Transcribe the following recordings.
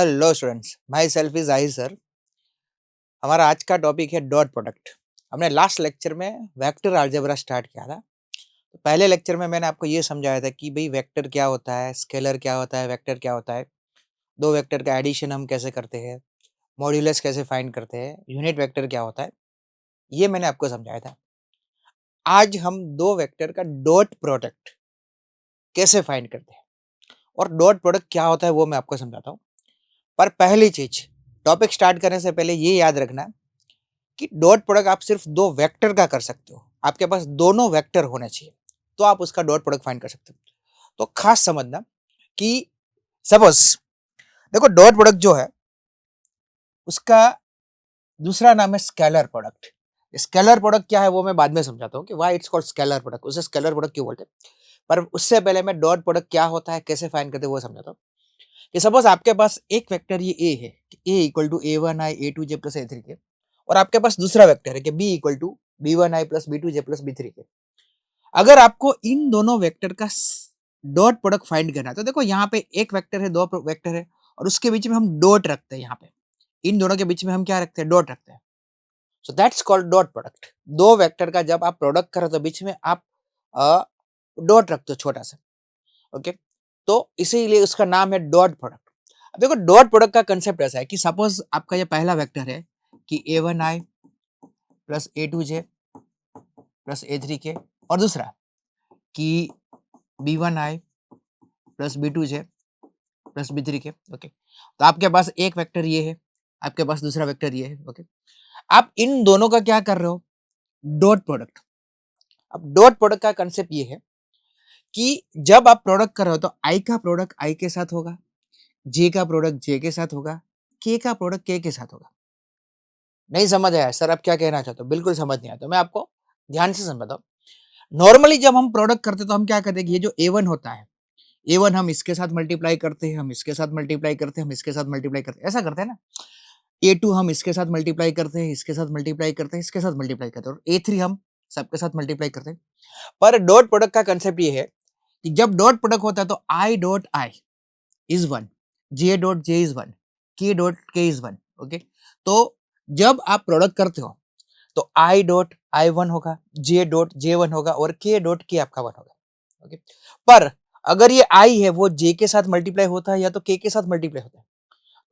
Hello students, my self is I sir. हमारा आज का टॉपिक है डॉट प्रोडक्ट। हमने लास्ट लेक्चर में वेक्टर अलजेब्रा स्टार्ट किया था। तो पहले लेक्चर में मैंने आपको ये समझाया था कि भाई वेक्टर क्या होता है, स्केलर क्या होता है, वेक्टर क्या होता है, दो वेक्टर का एडिशन हम कैसे करते हैं, मॉड्यूलस कैसे फाइंड करते हैं, यूनिट वेक्टर क्या होता है, ये मैंने आपको समझाया था। आज हम दो वेक्टर का डॉट प्रोडक्ट कैसे फाइंड करते हैं और डॉट प्रोडक्ट क्या होता है वो मैं आपको समझाता हूँ। पर पहली चीज, टॉपिक स्टार्ट करने से पहले ये याद रखना कि डॉट प्रोडक्ट आप सिर्फ दो वेक्टर का कर सकते हो। आपके पास दोनों वेक्टर होने चाहिए तो आप उसका डॉट प्रोडक्ट फाइंड कर सकते हो। तो खास समझना कि सपोज देखो, डॉट प्रोडक्ट जो है उसका दूसरा नाम है स्केलर प्रोडक्ट। स्केलर प्रोडक्ट क्या है वो मैं बाद में समझाता हूँ कि why it's called scalar product, उसे स्केलर प्रोडक्ट क्यों बोलते हैं। पर उससे पहले मैं डॉट प्रोडक्ट क्या होता है, कैसे फाइंड करते हैं वो समझाता हूँ। कि सपोज आपके पास एक वेक्टर ये ए है कि ए equal to A1i A2j plus A3k, और आपके पास दूसरा वेक्टर है कि B equal to B1i plus B2j plus B3k। अगर आपको इन दोनों वेक्टर का डॉट प्रोडक्ट फाइंड करना है तो देखो यहाँ पे एक वेक्टर है, दो वेक्टर है, और उसके बीच में हम डॉट रखते हैं। यहाँ पे इन दोनों के बीच में हम क्या रखते हैं, डॉट रखते हैं। So that's called dot product. दो वेक्टर का जब आप प्रोडक्ट करो तो बीच में आप डॉट रखते हो, छोटा सा। ओके, तो इसीलिए उसका नाम है डॉट प्रोडक्ट। अब देखो, डॉट प्रोडक्ट का कंसेप्ट ऐसा है कि सपोज आपका ये पहला वेक्टर है कि A1i plus A2j plus A3k, और दूसरा कि B1i plus B2j plus B3k। Okay, तो आपके पास एक वेक्टर ये है, आपके पास दूसरा वेक्टर ये है। ओके, आप इन दोनों का क्या कर रहे हो, डॉट प्रोडक्ट। अब डॉट प्रोडक्ट का कंसेप्ट ये है कि जब आप प्रोडक्ट कर रहे हो तो आई का प्रोडक्ट आई के साथ होगा, जे का प्रोडक्ट जे के साथ होगा, के का प्रोडक्ट के साथ होगा। नहीं समझ आया सर आप क्या कहना चाहते हो? बिल्कुल समझ नहीं आया तो मैं आपको ध्यान से समझाता हूँ। नॉर्मली जब हम प्रोडक्ट करते हैं तो हम क्या करते हैं कि ये जो A1 होता है, A1 हम इसके साथ मल्टीप्लाई करते हैं, हम इसके साथ मल्टीप्लाई करते हैं, हम इसके साथ मल्टीप्लाई करते हैं, ऐसा करते हैं ना। A2 हम इसके साथ मल्टीप्लाई करते हैं, इसके साथ मल्टीप्लाई करते हैं, इसके साथ मल्टीप्लाई करते हैं, और A3 हम सबके साथ मल्टीप्लाई करते हैं। पर डॉट प्रोडक्ट का कंसेप्ट ये है कि जब डॉट प्रोडक्ट होता है तो I dot I is 1, J dot J is 1, K dot K is 1। Okay, तो जब आप प्रोडक्ट करते हो तो I डॉट I1 होगा, J डॉट J1 होगा, और K डॉट K आपका 1 होगा। ओके, पर अगर ये I है वो J के साथ मल्टीप्लाई होता है या तो K के साथ मल्टीप्लाई होता है।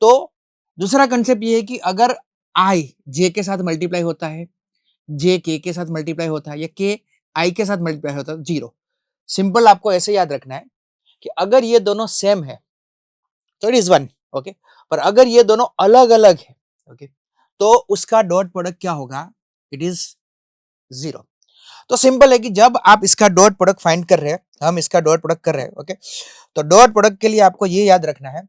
तो दूसरा कंसेप्ट ये है कि अगर I J के साथ मल्टीप्लाई होता है, J K के साथ मल्टीप्लाई होता है, या K I के साथ मल्टीप्लाई होता है, जीरो। सिंपल आपको ऐसे याद रखना है कि अगर ये दोनों सेम है तो इट इज 1। ओके, पर अगर ये दोनों अलग अलग है, ओके, तो उसका डॉट प्रोडक्ट क्या होगा, इट इज 0। तो सिंपल है कि जब आप इसका डॉट प्रोडक्ट फाइंड कर रहे हैं, हम इसका डॉट प्रोडक्ट कर रहे हैं, ओके, तो डॉट प्रोडक्ट के लिए आपको ये याद रखना है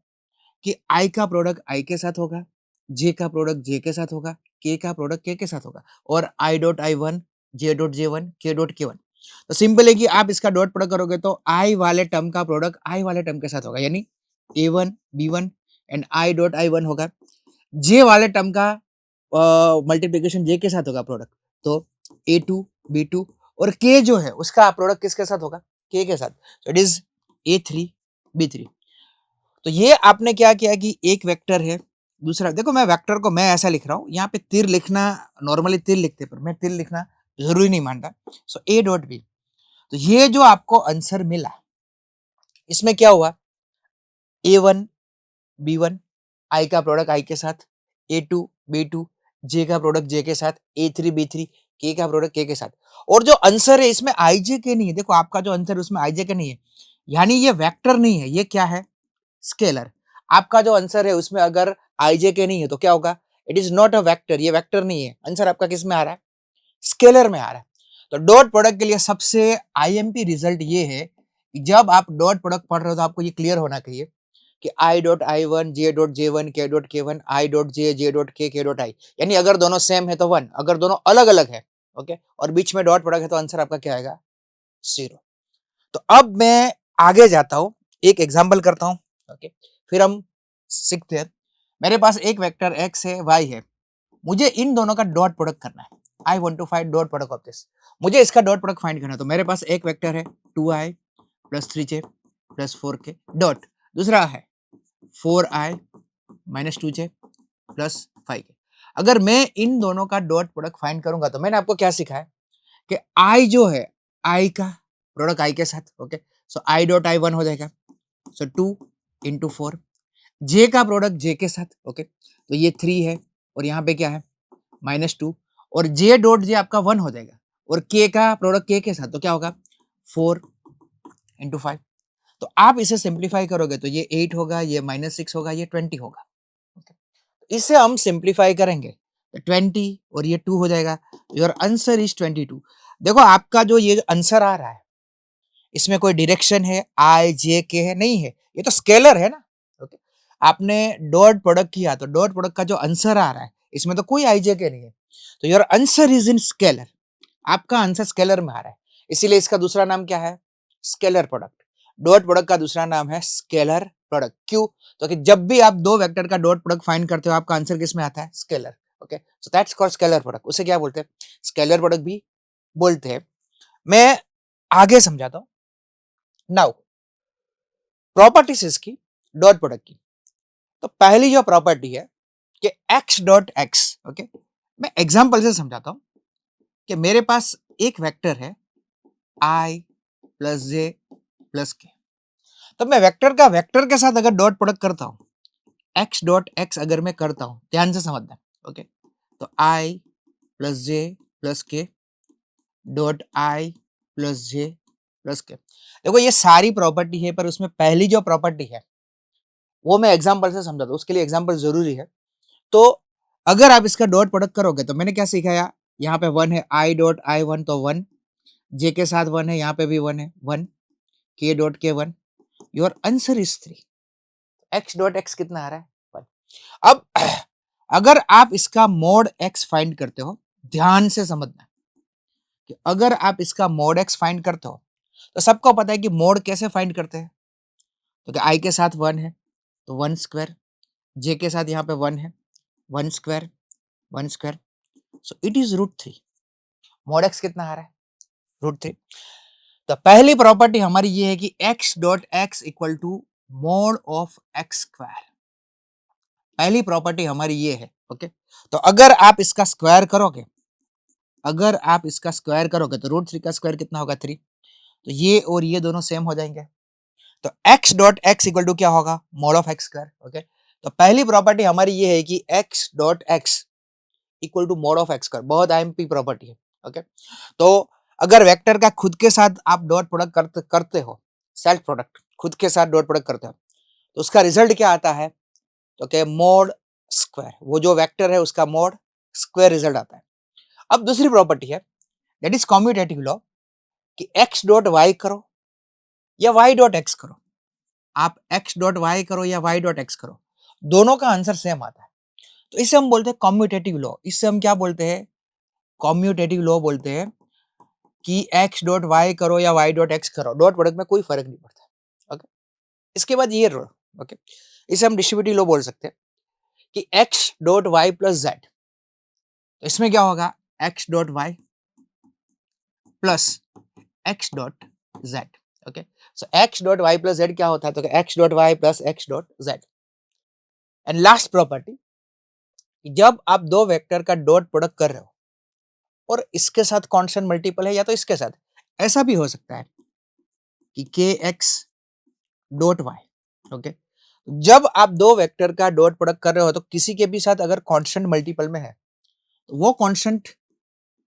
कि आई का प्रोडक्ट आई के साथ होगा, जे का प्रोडक्ट जे के साथ होगा, के का प्रोडक्ट के साथ होगा, और I dot I1, J dot J1, के डॉट K1। तो सिंपल है कि आप इसका डॉट प्रोडक्ट करोगे तो आई वाले टर्म का प्रोडक्ट आई वाले टर्म के साथ होगा, यानी A1 B1 and I dot I1 होगा। जे वाले टर्म का मल्टीप्लिकेशन जे के साथ होगा प्रोडक्ट, तो A2 B2, और के जो है उसका प्रोडक्ट किसके साथ होगा, के के साथ, तो इट इज A3 B3। तो ये आपने क्या किया कि एक वेक्टर है, दूसरा देखो, मैं वेक्टर को मैं ऐसा लिख रहा हूँ, यहाँ पे तीर लिखना, नॉर्मली तीर लिखते पर मैं तीर लिखना जरूरी नहीं मानता। सो A डॉट बी, तो ये जो आपको आंसर मिला इसमें क्या हुआ, A1 B1, आई का प्रोडक्ट आई के साथ, A2 B2, जे का प्रोडक्ट जे के साथ, A3 B3, के का प्रोडक्ट के साथ। और जो आंसर है इसमें आई जे के नहीं है। देखो आपका जो आंसर है उसमें आई जे के नहीं है, यानी ये वेक्टर नहीं है, ये क्या है, स्केलर। आपका जो आंसर है उसमें अगर आई जे के नहीं है तो क्या होगा, it is not a vector, ये वेक्टर नहीं है। आंसर आपका किस में आ रहा है, स्केलर में आ रहा है। तो डॉट प्रोडक्ट के लिए सबसे आईएमपी रिजल्ट ये है कि जब आप डॉट प्रोडक्ट पढ़ रहे हो तो आपको ये क्लियर होना चाहिए कि I dot I1, J dot J1, के dot K1, I dot J, J dot के डॉट आई, यानी अगर दोनों सेम है तो 1, अगर दोनों अलग अलग है, ओके, और बीच में डॉट प्रोडक्ट है तो आंसर आपका क्या आएगा, 0। तो अब मैं आगे जाता हूं, एक एग्जांपल करता हूं, ओके, फिर हम सीखते हैं। मेरे पास एक वेक्टर x है, y है, मुझे इन दोनों का डॉट प्रोडक्ट करना है। I want to find dot product of this, मुझे इसका डॉट प्रोडक्ट फाइंड करना है। तो मेरे पास एक वेक्टर है 2i plus 3j plus 4k dot, दूसरा है 4i -2j प्लस 5k। अगर मैं इन दोनों का डॉट प्रोडक्ट फाइंड करूंगा तो मैंने आपको क्या सिखाया कि i जो है i का प्रोडक्ट i के साथ, okay, so i dot i 1 हो जाएगा, सो 2 इंटू 4, j का प्रोडक्ट j के साथ, ओके, तो ये 3 है और यहाँ पे क्या है -2, और j डॉट j आपका 1 हो जाएगा, और k का प्रोडक्ट k के साथ तो क्या होगा 4 इंटू 5। तो आप इसे सिंप्लीफाई करोगे तो ये 8 होगा, ये -6 होगा, ये 20 होगा, ओके। इसे हम सिंप्लीफाई करेंगे तो 20 और ये 2 हो जाएगा, योर आंसर इज 22। देखो आपका जो ये आंसर आ रहा है इसमें कोई डायरेक्शन है, आई जे के है नहीं है, ये तो स्केलर है ना, ओके। आपने डॉट प्रोडक्ट किया तो डॉट प्रोडक्ट का जो आंसर आ रहा है इसमें तो कोई आई जे के नहीं है, तो your answer is in scalar. आपका आंसर स्केलर में आ रहा है, इसीलिए इसका दूसरा नाम क्या है, स्केलर प्रोडक्ट। डॉट प्रोडक्ट का दूसरा नाम है स्केलर प्रोडक्ट। क्यों? तो कि जब भी आप दो वेक्टर का डॉट प्रोडक्ट फाइंड करते हो आपका आंसर किस में आता है, scalar, okay. So that's called scalar product. उसे क्या बोलते हैं, स्केलर प्रोडक्ट भी बोलते हैं। मैं आगे समझाता हूं। नाउ प्रॉपर्टीज इसकी डॉट प्रोडक्ट की, तो पहली जो प्रॉपर्टी है कि x डॉट x, ओके, मैं एग्जांपल से समझाता हूं कि मेरे पास एक वेक्टर है i plus j plus k, तो मैं वेक्टर का वेक्टर के साथ अगर डॉट प्रोडक्ट करता हूं, x डॉट x अगर मैं करता हूं, ध्यान से समझना, ओके, तो i plus j plus k dot i plus j plus k। देखो ये सारी प्रॉपर्टी है, पर उसमें पहली जो प्रॉपर्टी है वो मैं एग्जांपल से समझाता हूं, उसके लिए एग्जांपल जरूरी है। तो अगर आप इसका डॉट प्रोडक्ट करोगे तो मैंने क्या सिखाया, यहाँ पे 1 है, i डॉट i 1 तो 1, j के साथ 1 है, यहाँ पे भी 1 है, 1, k dot k 1, your answer is 3। x dot x कितना आ रहा है, 1। अब अगर आप इसका मोड x फाइंड करते हो, ध्यान से समझना कि अगर आप इसका मोड x फाइंड करते हो तो सबको पता है कि मोड कैसे फाइंड करते हैं, तो i के साथ 1 है तो 1 स्क्वायर, j के साथ यहाँ पे 1 है, 1 square, 1 square, so it is √3। Mode x कितना आ रहा है, √3। तो पहली प्रॉपर्टी हमारी ये है कि x dot x equal to mod of x square, पहली प्रॉपर्टी हमारी ये है, ओके। तो अगर आप इसका स्क्वायर करोगे, अगर आप इसका स्क्वायर करोगे तो √3 का स्क्वायर कितना होगा, 3, तो ये और ये दोनों सेम हो जाएंगे, तो x dot x equal to क्या होगा, mod of x square, okay. तो पहली प्रॉपर्टी हमारी ये है कि x dot x equal to mod of x square, बहुत आईएमपी प्रॉपर्टी है, ओके। तो अगर वेक्टर का खुद के साथ आप डॉट प्रोडक्ट करते हो, सेल्फ प्रोडक्ट खुद के साथ डॉट प्रोडक्ट करते हो, तो उसका रिजल्ट क्या आता है, तो क्या मोड स्क्वायर, वो जो वेक्टर है उसका मोड स्क्वायर रिजल्ट आता है। अब दूसरी प्रॉपर्टी है दैट इज कम्यूटेटिव लॉ, कि x डॉट y करो या y डॉट x करो, आप x डॉट y करो या y डॉट x करो, दोनों का आंसर सेम आता है। तो इसे हम बोलते हैं कम्यूटेटिव लॉ। इससे हम क्या बोलते हैं, कम्यूटेटिव लॉ बोलते हैं कि x डॉट y करो या y डॉट x करो, डॉट प्रोडक्ट में कोई फर्क नहीं पड़ता, ओके। इसके बाद ये रो, ओके, इसे हम डिस्ट्रीब्यूटिव लॉ बोल सकते हैं कि x dot y plus z, तो इसमें क्या होगा, x dot y plus x dot z, okay. So x dot y plus z क्या होता है, तो x dot y plus x dot z। And last property, जब आप दो वेक्टर का डॉट प्रोडक्ट कर रहे हो और इसके साथ कांस्टेंट मल्टीपल है या तो इसके साथ, ऐसा भी हो सकता है कि kx डॉट y, ओके। जब आप दो वेक्टर का डॉट प्रोडक्ट कर रहे हो तो किसी के भी साथ अगर कांस्टेंट मल्टीपल में है तो वो कांस्टेंट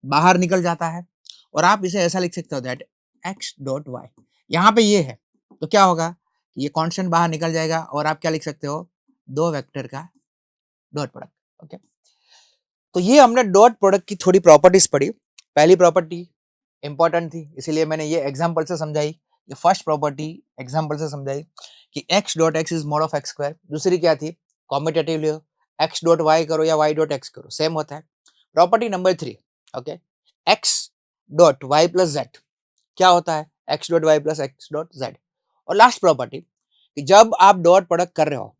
बाहर निकल जाता है, और आप इसे ऐसा लिख सकते हो दैट x डॉट y, यहाँ पे ये है तो क्या होगा, ये कांस्टेंट बाहर निकल जाएगा और आप क्या लिख सकते हो, दो वेक्टर का डॉट प्रोडक्ट, ओके। तो ये हमने डॉट प्रोडक्ट की थोड़ी प्रॉपर्टीज पढ़ी। पहली प्रॉपर्टी इंपॉर्टेंट थी इसीलिए मैंने ये एग्जांपल से समझाई, ये फर्स्ट प्रॉपर्टी एग्जांपल से समझाई कि x dot x is mode of x square. दूसरी क्या थी, कॉम्यूटेटिव लो, x डॉट y करो या y डॉट x करो सेम होता है। Property number 3, okay, x dot y plus z क्या होता है, x dot y plus x dot z। और लास्ट प्रॉपर्टी कि जब आप डॉट प्रोडक्ट कर रहे हो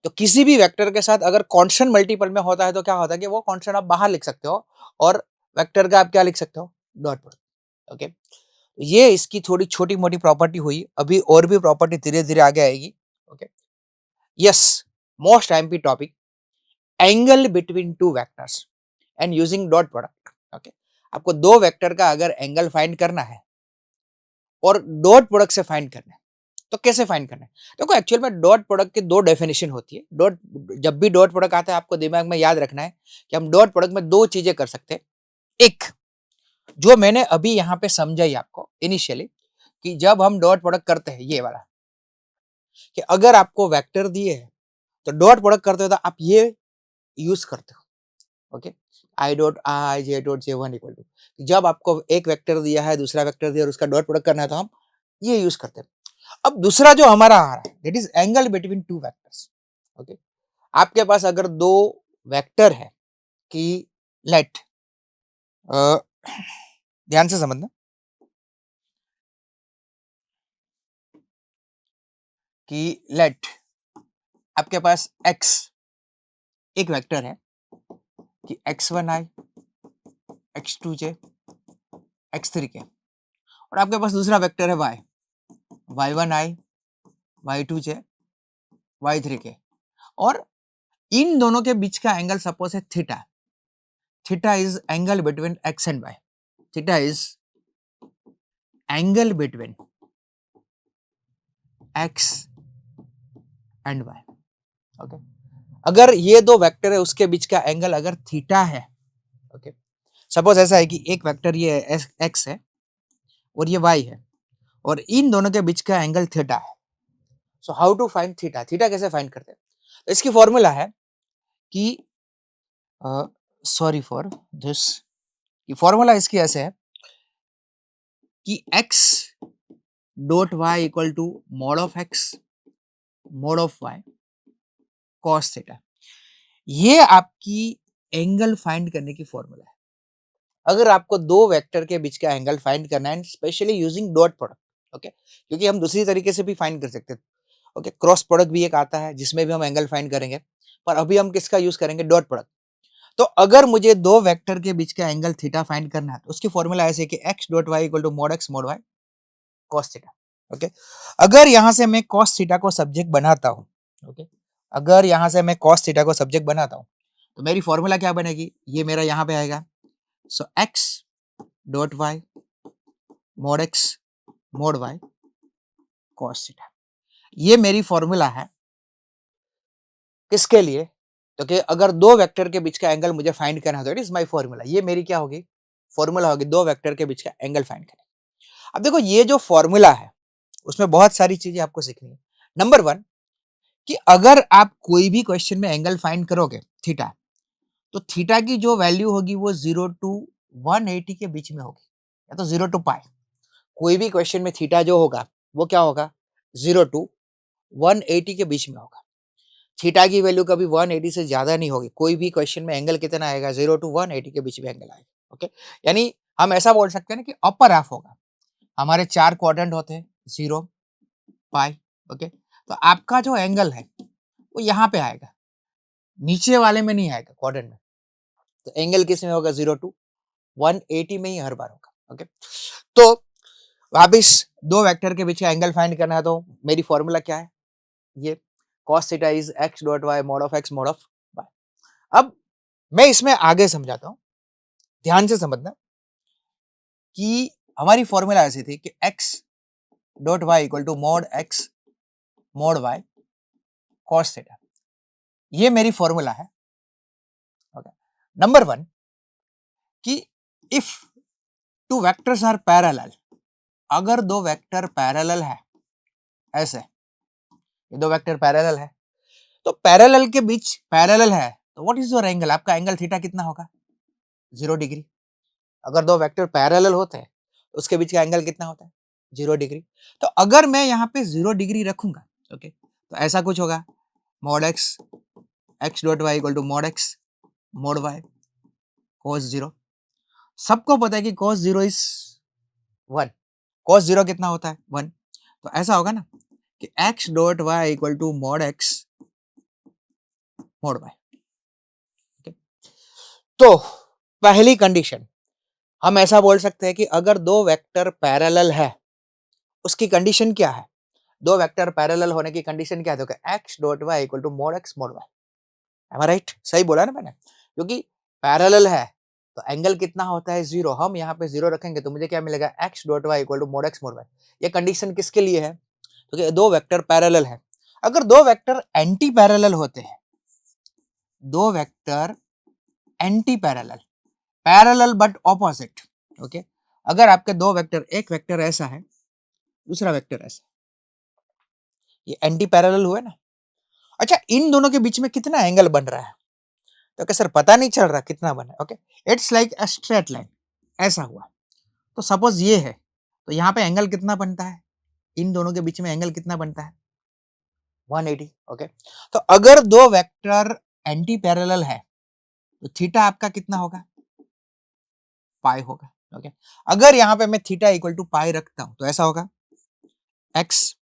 तो किसी भी वेक्टर के साथ अगर कांस्टेंट मल्टीपल में होता है तो क्या होता है कि वो कांस्टेंट आप बाहर लिख सकते हो और वेक्टर का आप क्या लिख सकते हो, डॉट प्रोडक्ट, ओके। ये इसकी थोड़ी छोटी मोटी प्रॉपर्टी हुई, अभी और भी प्रॉपर्टी धीरे धीरे आगे आएगी, okay. Yes, most IMP topic, angle between two vectors and using dot product. Okay, आपको दो वेक्टर का अगर एंगल फाइंड करना है और डॉट प्रोडक्ट से फाइंड करना है, तो कैसे फाइंड करना है? देखो एक्चुअल में डॉट प्रोडक्ट की दो डेफिनेशन होती है। डॉट, जब भी डॉट प्रोडक्ट आता है आपको दिमाग में याद रखना है कि हम डॉट प्रोडक्ट में दो चीजें कर सकते हैं। एक, जो मैंने अभी यहाँ पे समझाई आपको इनिशियली, कि जब हम डॉट प्रोडक्ट करते हैं, ये वाला, कि अगर आपको वेक्टर दिए हैं तो डॉट प्रोडक्ट करते हो तो आप ये यूज करते हो। Okay, I dot I J dot J one equal to, जब आपको एक वेक्टर दिया है, दूसरा वेक्टर दिया और उसका डॉट प्रोडक्ट करना है तो हम ये यूज करते हैं। अब दूसरा जो हमारा आ रहा है, that is angle between two vectors. Okay, आपके पास अगर दो वेक्टर है कि लेट, ध्यान से समझना कि लेट आपके पास x एक वेक्टर है कि x1i, x2j, x3k, और आपके पास दूसरा वेक्टर है y, y1i, y2j, y3k, और इन दोनों के बीच का एंगल सपोज है theta. Theta is angle between x and y। Theta is angle between x and y। Okay, अगर ये दो वेक्टर है उसके बीच का एंगल अगर थीटा है, ओके, सपोज ऐसा है कि एक वेक्टर ये x है और ये y है और इन दोनों के बीच का एंगल थीटा है। So how to find theta? Theta कैसे फाइंड करते हैं? तो इसकी फॉर्मूला है कि सॉरी फॉर दिस, फॉर्मूला इसकी ऐसे है कि x dot y equal to mod of x mod of y cos theta. ये आपकी एंगल फाइंड करने की फॉर्मूला है। अगर आपको दो वेक्टर के बीच का एंगल फाइंड करना है, specially using dot product, okay, क्योंकि हम दूसरी तरीके से भी फाइंड कर सकते हैं। ओके, क्रॉस प्रोडक्ट भी एक आता है जिसमें भी हम एंगल फाइंड करेंगे, पर अभी हम किसका यूज करेंगे? Dot product. तो अगर मुझे दो वेक्टर के बीच का एंगल थीटा फाइंड करना है तो उसकी फॉर्मूला ऐसे है कि x dot y equal to mod x mod y cos theta. Okay, अगर यहां से मैं cos थीटा को सब्जेक्ट बनाता हूं, ओके, अगर यहां से मैं cos थीटा को सब्जेक्ट बनाता हूं तो मेरी फॉर्मूला क्या बनेगी? ये मेरा यहां पे आएगा, सो x dot y mod x mod y cos theta. ये मेरी फॉर्मूला है किसके लिए? तो कि अगर दो वेक्टर के बीच का एंगल मुझे फाइंड करना है तो इट इज माय फॉर्मूला। ये मेरी क्या होगी? फॉर्मूला होगी दो वेक्टर के बीच का एंगल फाइंड करने। अब देखो ये जो फॉर्मूला है उसमें बहुत सारी चीजें आपको सीखनी है। नंबर वन, कि अगर आप कोई भी क्वेश्चन में एंगल फाइंड करोगे थीटा, तो थीटा की जो वैल्यू होगी वो 0 टू 180 के बीच में होगी, या तो 0 टू पाई। कोई भी क्वेश्चन में थीटा जो होगा वो क्या होगा? 0 टू 180 के बीच में होगा। थीटा की वैल्यू कभी 180 से ज्यादा नहीं होगी। कोई भी क्वेश्चन में एंगल कितना आएगा? 0 टू 180 के बीच में एंगल आएगा। ओके, यानी हम ऐसा बोल सकते हैं ना कि अपर हाफ होगा। हमारे चार क्वाड्रेंट होते हैं, 0, पाई। ओके, तो आपका जो एंगल है वो यहाँ पे आएगा, नीचे वाले में नहीं आएगा क्वाड्रेंट में। तो एंगल किस में होगा? 0 टू 180 में ही हर बार होगा। ओके, तो वापिस दो वेक्टर के बीच का एंगल फाइंड करना है तो मेरी फॉर्मूला क्या है? ये cos theta is x dot y mod of x mod of y। अब मैं इसमें आगे समझाता हूं, ध्यान से समझना कि हमारी फॉर्मूला ऐसी थी कि x dot y equal to mod x mod y cos theta. ये मेरी फॉर्मूला है। ओके, नंबर वन, कि if two vectors are parallel, अगर दो वेक्टर पैरेलल है, ऐसे ये दो वेक्टर पैरेलल है, तो पैरेलल के बीच पैरेलल है तो व्हाट इज योर एंगल? आपका एंगल थीटा कितना होगा? 0 डिग्री। अगर दो वेक्टर पैरेलल होते हैं तो उसके बीच का एंगल कितना होता है? 0 डिग्री। तो अगर मैं यहाँ पे 0 डिग्री रखूंगा, ओके, तो ऐसा कुछ होगा, mod X X dot Y equal to mod X mod Y cos 0। सबको पता है कि cos 0 इज 1। cos 0 कितना होता है? 1। तो ऐसा होगा ना कि x dot Y equal to mod X mod Y. तो पहली कंडीशन हम ऐसा बोल सकते हैं कि अगर दो वेक्टर पैरेलल है, उसकी कंडीशन क्या है? दो वेक्टर पैरेलल होने की कंडीशन क्या है, X dot Y equal to mod X mod Y. Am I right? सही बोला ना मैंने, क्योंकि पैरेलल है तो एंगल कितना होता है, जीरो। हम यहाँ पे जीरो रखेंगे तो मुझे क्या मिलेगा, X dot Y equal to mod X mod Y. ये कंडीशन किसके लिए है, क्योंकि दो वेक्टर पैरेलल है। अगर दो वेक्टर एंटी पैरेलल होते हैं, दो vector anti parallel, parallel but opposite, okay, अगर आपके दो वेक्टर, एक वेक्टर ऐसा है, दूसरा वेक्टर ऐसा, ये एंटी पैरेलल हुए ना। अच्छा, इन दोनों के बीच में कितना एंगल बन रहा है, तो क्या सर पता नहीं चल रहा कितना बना, okay, it's like a straight line, ऐसा हुआ। तो सपोज ये है, तो यहाँ पे एंगल कितना बनता है, इन दोनों के बीच में एंगल कितना बनता है, 180, ओके। तो अगर दो वेक्टर एंटी पैरेलल है तो थीटा आपका कितना होगा, पाई होगा, ओके। अगर यहाँ पे मैं थीटा इक्वल टू पाई रखता हूं तो ऐसा होगा, X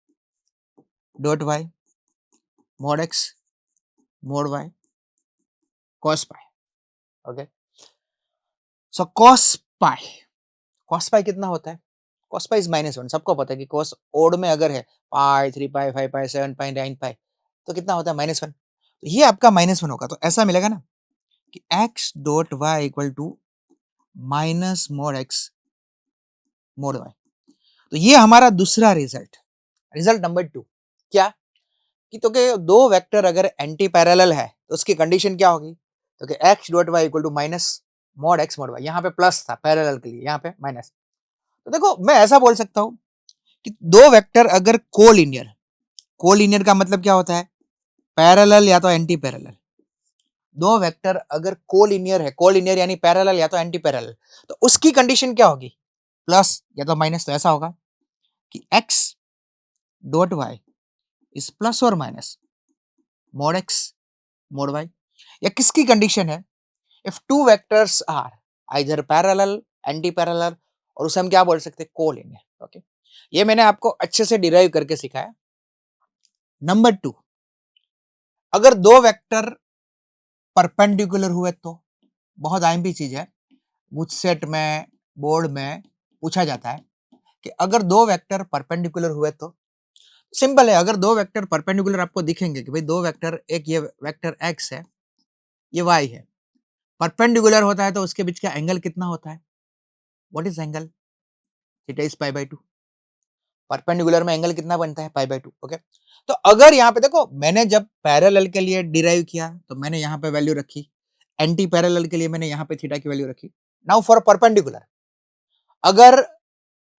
dot Y mod X mod Y cos pi, okay. So cos pi कितना होता है, कॉस पाई इज -1। सबको पता है कि कॉस ओड में अगर है पाई, 3 पाई, 5 पाई, 7 पाई, 9 पाई, तो कितना होता है, -1। तो ये आपका -1 होगा, तो ऐसा मिलेगा ना कि X dot Y equal to minus mod X mod Y. तो ये हमारा दूसरा रिजल्ट, रिजल्ट नंबर 2 क्या, कि तो के दो वेक्टर अगर एंटी पैरेलल है तो उसकी कंडीशन क्या होगी, तो कि X dot Y equal to minus mod X mod Y. यहाँ पे प्लस था पैरेलल के लिए, यहाँ पे माइनस। तो देखो मैं ऐसा बोल सकता हूँ कि दो वेक्टर अगर कोलिनियर, कोलिनियर का मतलब क्या होता है, पैरेलल या तो एंटी पैरेलल। दो वेक्टर अगर कोलिनियर है, कोलिनियर यानी पैरेलल या तो एंटी पैरेलल, तो उसकी कंडीशन क्या होगी, प्लस या तो माइनस। तो ऐसा होगा कि X dot Y is plus और minus mod X mod Y. या किसकी कंडीशन है, if two vectors are either parallel, anti parallel, और उसे हम क्या बोल सकते हैं, कोलिनियर, ओके। ये मैंने आपको अच्छे से डिराइव करके सिखाया। नंबर 2, अगर दो वेक्टर परपेंडिकुलर हुए तो, बहुत आईएमपी चीज है, सेट में, बोर्ड में पूछा जाता है कि अगर दो वेक्टर परपेंडिकुलर हुए तो, सिंपल है, अगर दो वेक्टर परपेंडिकुलर आपको दिखेंगे कि भाई दो वेक्टर, एक ये वेक्टर x है, ये y है, परपेंडिकुलर होता है तो उसके बीच का एंगल कितना होता है, what is angle, theta is π/2। Perpendicular में एंगल कितना बनता है, π/2, ओके। तो अगर यहाँ पे देखो, मैंने जब पैरेलल के लिए डिराइव किया तो मैंने यहाँ पे वैल्यू रखी, एंटी पैरेलल के लिए मैंने यहाँ पे थीटा की वैल्यू रखी। नाउ फॉर परपेंडिकुलर, अगर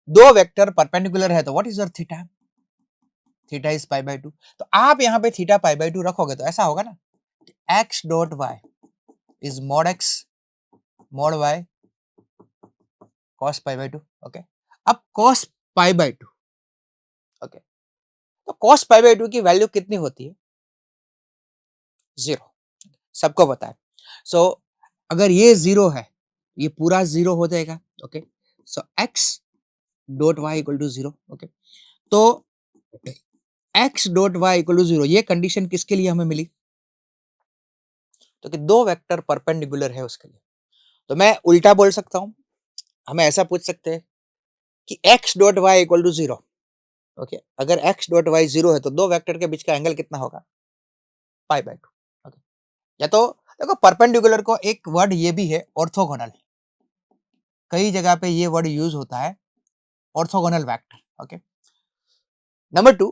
दो वेक्टर परपेंडिकुलर है तो what is your theta, theta is π/2। तो आप यहाँ पे थीटा π/2 रखोगे तो ऐसा होगा ना, x dot Y is mode X mod Y cos π/2, okay. अब cos π/2, ओके, तो cos π/2 की वैल्यू कितनी होती है, 0, सबको पता है। सो अगर ये 0 है, ये पूरा 0 हो जाएगा, okay. So x dot Y equal to 0, okay. तो x dot Y equal to 0, ये कंडीशन किसके लिए हमें मिली, तो कि दो वेक्टर परपेंडिकुलर है उसके लिए। तो मैं उल्टा बोल सकता हूं, हमें ऐसा पूछ सकते हैं कि x dot Y equal to 0, okay. अगर x डॉट वाई 0 है तो दो वेक्टर के बीच का एंगल कितना होगा, π/2, ओके। या तो देखो, परपेंडिकुलर को एक वर्ड ये भी है, ऑर्थोगोनल, कई जगह पे ये वर्ड यूज होता है, ऑर्थोगोनल वेक्टर, ओके। नंबर 2,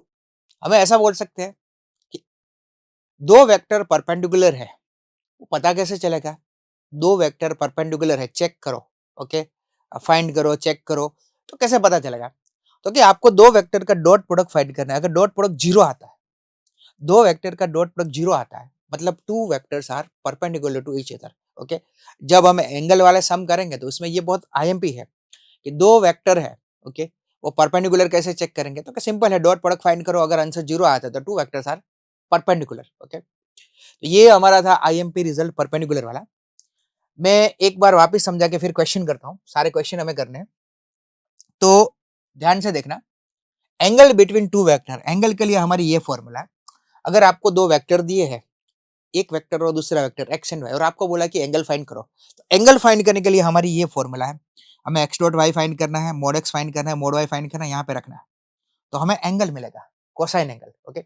हमें ऐसा बोल सकते हैं कि दो वेक्टर परपेंडिकुलर है, वो पता कैसे चलेगा, दो वेक्टर परपेंडिकुलर है, चेक करो, ओके, फाइंड करो, चेक करो, तो कैसे पता चलेगा, तो कि आपको दो वेक्टर का डॉट प्रोडक्ट फाइंड करना है। अगर डॉट प्रोडक्ट 0 आता है, दो वेक्टर का डॉट प्रोडक्ट 0 आता है, मतलब two vectors are perpendicular to each other, okay. जब हम एंगल वाले सम करेंगे तो उसमें ये बहुत आईएमपी है कि दो वेक्टर है, ओके, वो परपेंडिकुलर कैसे चेक करेंगे, तो सिंपल है, डॉट प्रोडक्ट फाइंड करो, अगर आंसर 0 आता है तो two vectors are perpendicular, okay. तो ये हमारा था आईएमपी रिजल्ट परपेंडिकुलर वाला। मैं एक बार वापस समझा के फिर क्वेश्चन करता हूँ, सारे क्वेश्चन हमें करने हैं, तो ध्यान से देखना। Angle between two vector, angle के लिए हमारी ये फॉर्मूला है, अगर आपको दो वेक्टर दिए हैं, एक वेक्टर और दूसरा वेक्टर एक्स एंड वाई, और आपको बोला कि एंगल फाइंड करो, तो एंगल फाइंड करने के लिए हमारी ये फॉर्मूला है, हमें एक्स डॉट वाई फाइंड करना है, मोड एक्स फाइंड करना है, मोड वाई फाइंड करना है, यहाँ पे रखना है, तो हमें एंगल मिलेगा। Cosine angle. ओके,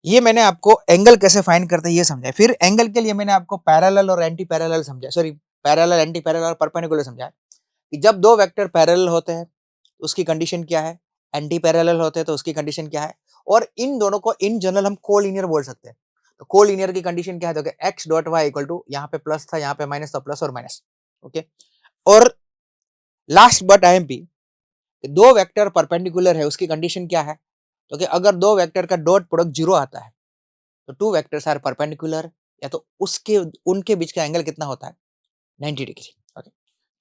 ये मैंने आपको एंगल कैसे फाइंड करते हैं ये समझाया। फिर एंगल के लिए मैंने आपको पैरेलल और एंटी पैरेलल समझाया, सॉरी पैरेलल, एंटी पैरेलल और परपेंडिकुलर समझाया कि जब दो वेक्टर पैरेलल होते हैं तो उसकी कंडीशन क्या है, एंटी पैरेलल होते हैं तो उसकी कंडीशन क्या है, और इन दोनों को इन जनरल हम कोलिनियर बोल सकते हैं। तो कोलिनियर की कंडीशन क्या है, तो X dot Y equal to, यहाँ पे प्लस था यहाँ पे माइनस, तो प्लस और माइनस। ओके, और लास्ट बट आईएमपी, दो वेक्टर परपेंडिकुलर है उसकी कंडीशन क्या है, तो कि अगर दो वेक्टर का डॉट प्रोडक्ट जीरो आता है तो टू वेक्टर्स आर परपेंडिकुलर, या तो उसके उनके बीच का एंगल कितना होता है, 90 डिग्री। ओके,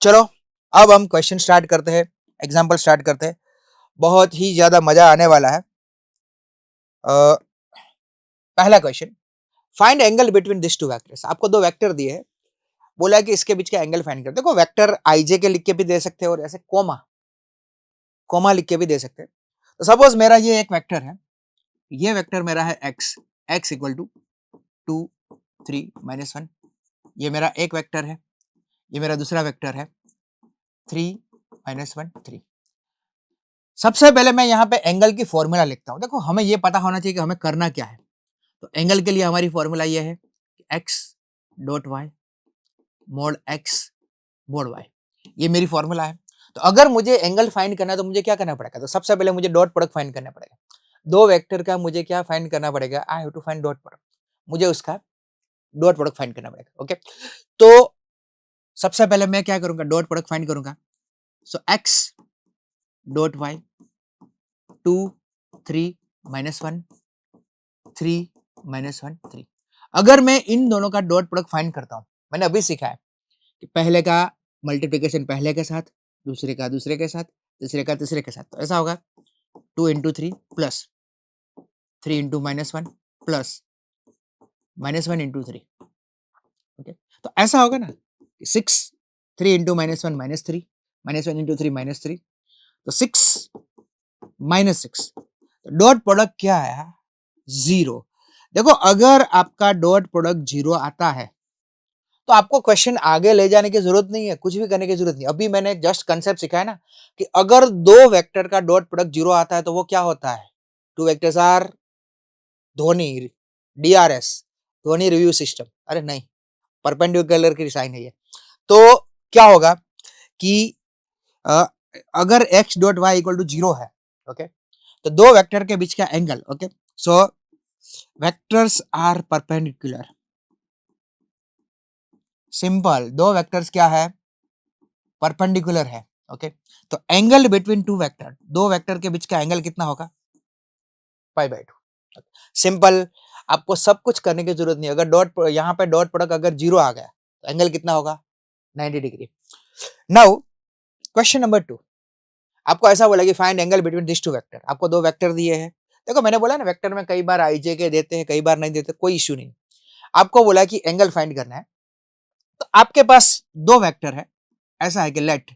चलो अब हम क्वेश्चन स्टार्ट करते हैं, एग्जांपल स्टार्ट करते हैं, बहुत ही ज्यादा मजा आने वाला है। पहला question, find angle between this two vectors. आपको दो वेक्टर दिए हैं, बोला है कि इसके बीच का एंगल फाइंड कर। देखो वेक्टर आईजे के लिख के भी दे सकते हैं और ऐसे कोमा कोमा लिख के भी दे सकते हैं। तो सपोज मेरा ये एक वेक्टर है, ये वेक्टर मेरा है एक्स, एक्स इक्वल टू 2 3 -1, ये मेरा एक वेक्टर है, ये मेरा दूसरा वेक्टर है 3 -1 3। सबसे पहले मैं यहाँ पे एंगल की फॉर्मूला लिखता हूँ। देखो हमें ये पता होना चाहिए कि हमें करना क्या है। तो एंगल के लिए हमारी फॉर्मूला ये है X dot Y mod X mod Y, ये मेरी फॉर्मूला है। तो अगर मुझे एंगल फाइंड करना है तो मुझे क्या करना पड़ेगा, तो सबसे पहले मुझे डॉट प्रोडक्ट फाइंड करना पड़ेगा। दो वेक्टर का मुझे क्या फाइंड करना पड़ेगा, I have to find dot product, मुझे उसका डॉट प्रोडक्ट फाइंड करना पड़ेगा। ओके, तो सबसे पहले मैं क्या करूंगा, डॉट प्रोडक्ट फाइंड करूंगा। सो एक्स डॉट वाई 2 3 -1 3 -1 3। अगर मैं इन दोनों का डॉट प्रोडक्ट फाइंड करता हूं, मैंने अभी सीखा है कि पहले का मल्टीप्लिकेशन पहले के साथ, दूसरे का दूसरे के साथ, तीसरे का तीसरे के साथ, तो ऐसा होगा 2 × 3 प्लस 3 × -1 प्लस -1 × 3। ओके, तो ऐसा होगा ना 6 3 × -1 -3 -1 × 3 -3, तो 6 -6, डॉट प्रोडक्ट क्या है, 0। देखो अगर आपका डॉट प्रोडक्ट 0 आता है तो आपको क्वेश्चन आगे ले जाने की जरूरत नहीं है, कुछ भी करने की जरूरत नहीं। अभी मैंने जस्ट कंसेप्ट सिखाया ना कि अगर दो वेक्टर का डॉट प्रोडक्ट 0 आता है तो वो क्या होता है, two vectors are Dhoni, DRS, Dhoni review system. अरे नहीं, परपेंडिकुलर की साइन है ये। तो क्या होगा कि अगर x dot y equal to 0 है, ओके, तो दो वेक्टर के बीच का angle, okay, so vectors are perpendicular, simple, दो वेक्टर्स क्या है, परपेंडिकुलर है। ओके, तो एंगल बिटवीन टू वेक्टर, दो वेक्टर के बीच का एंगल कितना होगा, π/2। सिंपल, आपको सब कुछ करने की जरूरत नहीं। अगर डॉट यहाँ पे डॉट प्रोडक्ट अगर 0 आ गया तो एंगल कितना होगा, 90 डिग्री। नाउ क्वेश्चन नंबर 2, आपको ऐसा बोला कि find angle between this two vector. आपको दो वेक्टर दिए हैं। देखो मैंने बोला ना वेक्टर में कई बार आईजे के देते हैं, कई बार नहीं देते, कोई इश्यू नहीं। आपको बोला कि एंगल फाइंड करना है, तो आपके पास दो वेक्टर है। ऐसा है कि लेट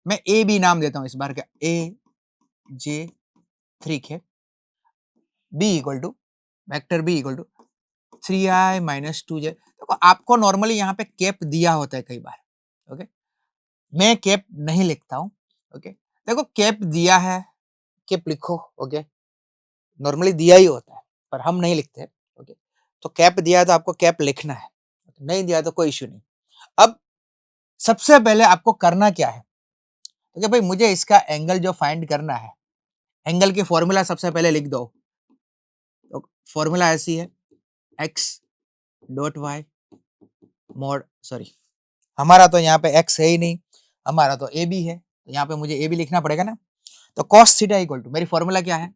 मैं ए बी नाम देता हूं इस बार, क्या AJ3 के B equal to, vector B equal to 3i - 2j। देखो आपको नॉर्मली यहाँ पे कैप दिया होता है कई बार, ओके, मैं कैप नहीं लिखता हूं। ओके, देखो कैप दिया है, कैप लिखो। ओके, नॉर्मली दिया ही होता है पर हम नहीं लिखते। ओके, तो कैप दिया है तो आपको कैप लिखना है, नहीं दिया तो कोई इश्यू नहीं। अब सबसे पहले आपको करना क्या है, तो भाई मुझे इसका एंगल जो फाइंड करना है, एंगल की फॉर्मूला सबसे पहले लिख दो। तो फॉर्मूला ऐसी है x dot Y mod, sorry हमारा तो यहाँ पे x है ही नहीं, हमारा तो ए बी है, तो यहाँ पे मुझे ए बी लिखना पड़ेगा ना। तो cos थीटा इक्वल टू, मेरी फॉर्मूला क्या है,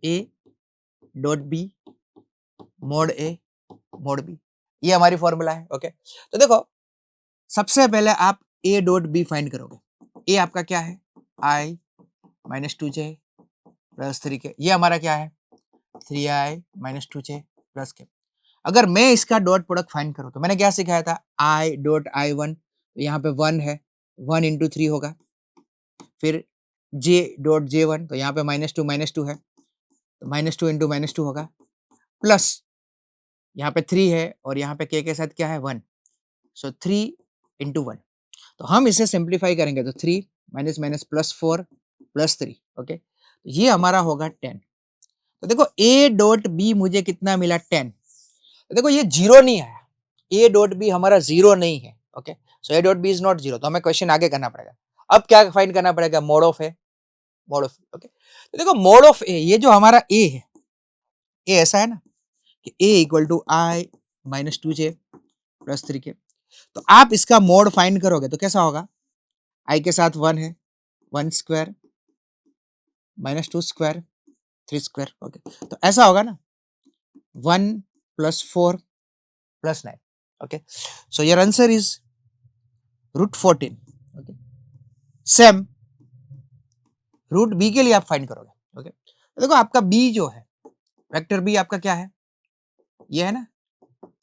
a dot B mod A mod B, ये हमारी फॉर्मूला है। ओके, तो देखो सबसे पहले आप a डॉट बी फाइंड करोगे। a आपका क्या है, i - 2j प्लस 3k, ये हमारा क्या है 3i - 2j प्लस k। अगर मैं इसका डॉट प्रोडक्ट फाइंड करूं तो मैंने क्या सिखाया था, i डॉट i1, तो यहाँ पे 1 है, 1 × 3 होगा। फिर j डॉट j1, तो यहाँ पे -2 है, तो -2 × -2 होगा, प्लस यहाँ पे 3 है और यहाँ पे k के साथ क्या है 1, सो 3 × 1। तो हम इसे सिंप्लीफाई करेंगे तो 3 - -+4 + 3। ओके, तो ये हमारा होगा 10। तो देखो a डॉट b मुझे कितना मिला 10। तो देखो ये जीरो नहीं आया, a डॉट b हमारा जीरो नहीं है। Okay, so a dot b is not zero, तो हमें क्वेश्चन आगे करना पड़ेगा। अब क्या फाइंड करना पड़ेगा, mode of a, mode of. Okay, तो देखो मोड ऑफ a, ये जो हमारा a है, a ऐसा है ना कि a equal to i minus 2j plus 3k। तो आप इसका मोड फाइंड करोगे तो कैसा होगा, i के साथ 1 है, 1 square minus 2 square 3 square. Okay, तो ऐसा होगा ना, 1 plus 4 plus 9। Okay, so your answer is root 14। Okay, same root B के लिए आप फाइंड करोगे। ओके, तो देखो आपका बी जो है, वेक्टर बी आपका क्या है, ये है ना